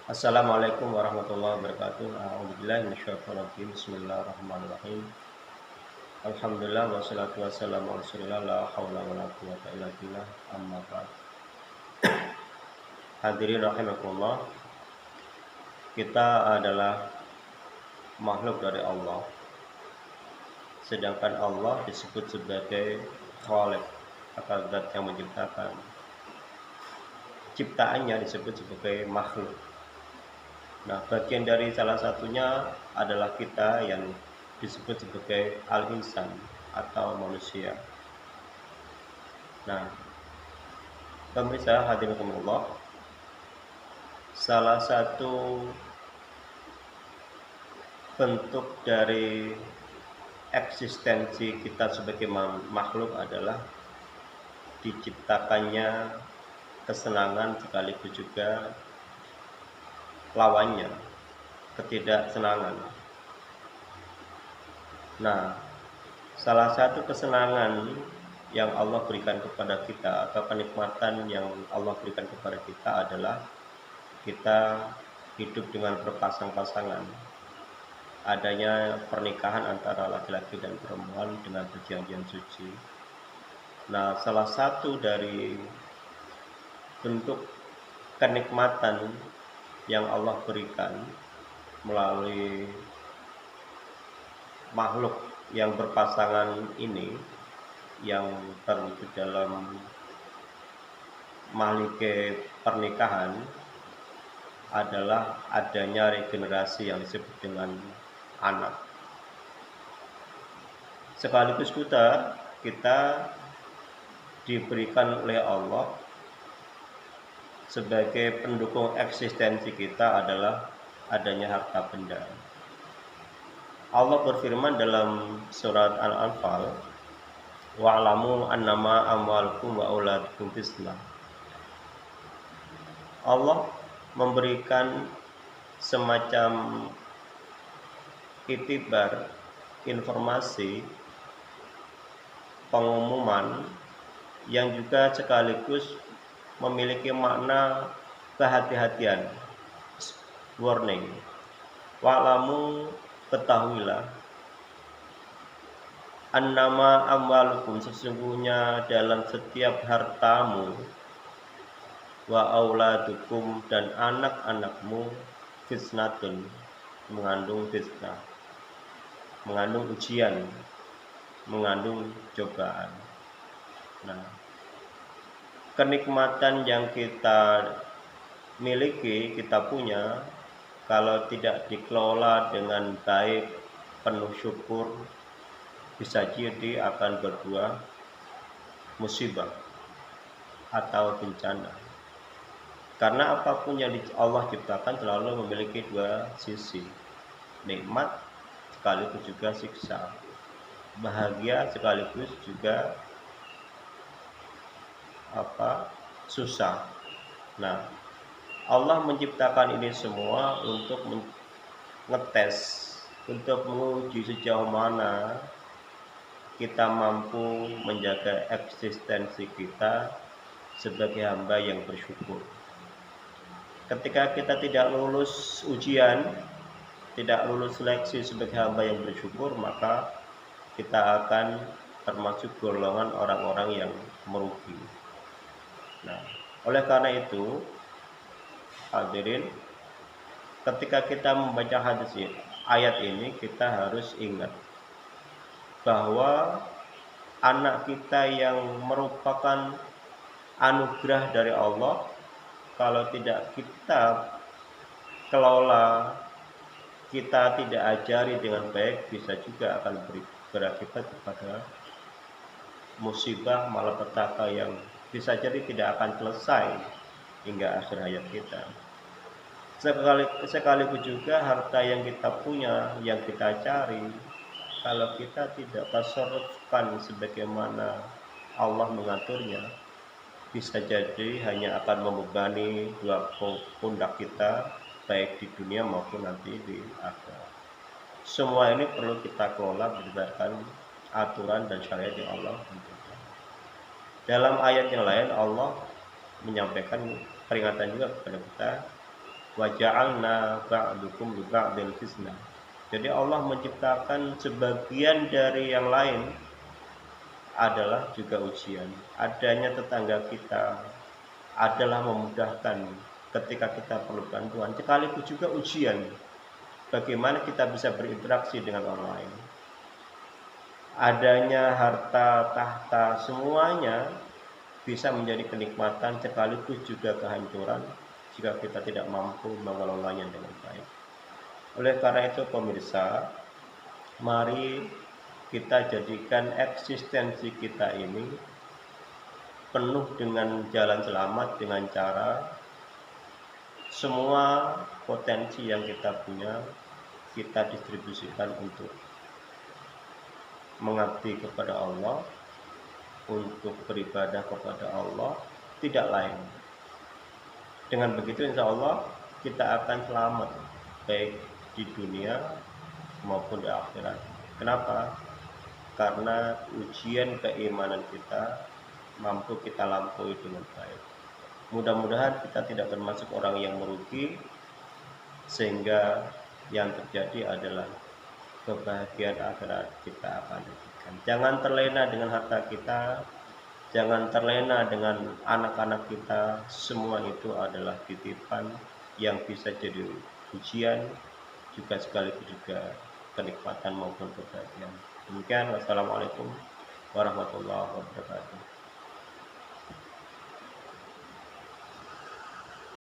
Assalamualaikum warahmatullahi wabarakatuh. A'udzubillahi minasyaitonir rajim. Bismillahirrahmanirrahim. Alhamdulillah wassalatu wassalamu ala Rasulillah la haula wala quwwata illa billah. Amma ba'd. Hadirin rahimakumullah. Kita adalah makhluk dari Allah. Sedangkan Allah disebut sebagai Khaliq atau zat yang menciptakan. Ciptaannya disebut sebagai makhluk. Nah, bagian dari salah satunya adalah kita yang disebut sebagai al-insan atau manusia. Nah, pemirsa hadirin Allah, salah satu bentuk dari eksistensi kita sebagai makhluk adalah diciptakannya kesenangan sekaligus juga lawannya, ketidaksenangan. Nah, salah satu kesenangan yang Allah berikan kepada kita atau kenikmatan yang Allah berikan kepada kita adalah kita hidup dengan berpasang-pasangan. Adanya pernikahan antara laki-laki dan perempuan dengan perjanjian suci. Nah, salah satu dari bentuk kenikmatan yang Allah berikan melalui makhluk yang berpasangan ini yang terwujud dalam mahlike pernikahan adalah adanya regenerasi yang disebut dengan anak. Sekaligus kita diberikan oleh Allah sebagai pendukung eksistensi kita adalah adanya harta benda. Allah berfirman dalam surat Al-Anfal, wa'lamu annama amwalukum wa auladukum fitnah. Allah memberikan semacam itibar, informasi, pengumuman yang juga sekaligus memiliki makna kehati-hatian, warning. Wa'lamu, ketahuilah, annama amwalukum, sesungguhnya dalam setiap hartamu, wa auladukum, dan anak-anakmu, fitnatun, mengandung fitnah, mengandung ujian, mengandung cobaan. Nah, kenikmatan yang kita miliki, kita punya, kalau tidak dikelola dengan baik, penuh syukur, bisa jadi akan berbuah musibah atau bencana. Karena apapun yang Allah ciptakan selalu memiliki dua sisi, nikmat sekaligus juga siksa, bahagia sekaligus juga susah. Nah, Allah menciptakan ini semua untuk ngetes, untuk menguji sejauh mana kita mampu menjaga eksistensi kita sebagai hamba yang bersyukur. Ketika kita tidak lulus ujian, tidak lulus seleksi sebagai hamba yang bersyukur, maka kita akan termasuk golongan orang-orang yang merugi. Nah, oleh karena itu, hadirin, ketika kita membaca hadis ayat ini, kita harus ingat bahwa anak kita yang merupakan anugerah dari Allah, kalau tidak kita kelola, kita tidak ajari dengan baik, bisa juga akan berakibat kepada musibah malapetaka yang bisa jadi tidak akan selesai hingga akhir hayat kita. Sekaligus juga harta yang kita punya, yang kita cari, kalau kita tidak tasarrufkan sebagaimana Allah mengaturnya, bisa jadi hanya akan membebani dua pundak kita, baik di dunia maupun nanti di akhirat. Semua ini perlu kita kelola berdasarkan aturan dan syariat yang Allah tentukan. Dalam ayat yang lain Allah menyampaikan peringatan juga kepada kita, wa ja'alna ba'dukum li ba'dil fitnah. Jadi Allah menciptakan sebagian dari yang lain adalah juga ujian. Adanya tetangga kita adalah memudahkan ketika kita perlu bantuan, sekaligus juga ujian bagaimana kita bisa berinteraksi dengan orang lain. Adanya harta, tahta, semuanya bisa menjadi kenikmatan sekaligus juga kehancuran jika kita tidak mampu mengelolanya dengan baik. Oleh karena itu pemirsa, mari kita jadikan eksistensi kita ini penuh dengan jalan selamat dengan cara semua potensi yang kita punya kita distribusikan untuk mengabdi kepada Allah, untuk beribadah kepada Allah, tidak lain. Dengan begitu insya Allah kita akan selamat baik di dunia maupun di akhirat. Kenapa? Karena ujian keimanan kita mampu kita lampaui dengan baik. Mudah-mudahan kita tidak termasuk orang yang merugi, sehingga yang terjadi adalah kebahagiaan akhirat kita akan dapatkan. Jangan terlena dengan harta kita, jangan terlena dengan anak-anak kita. Semua itu adalah titipan yang bisa jadi ujian, juga sekaligus juga kenikmatan maupun kebahagiaan. Demikian, wassalamualaikum warahmatullahi wabarakatuh.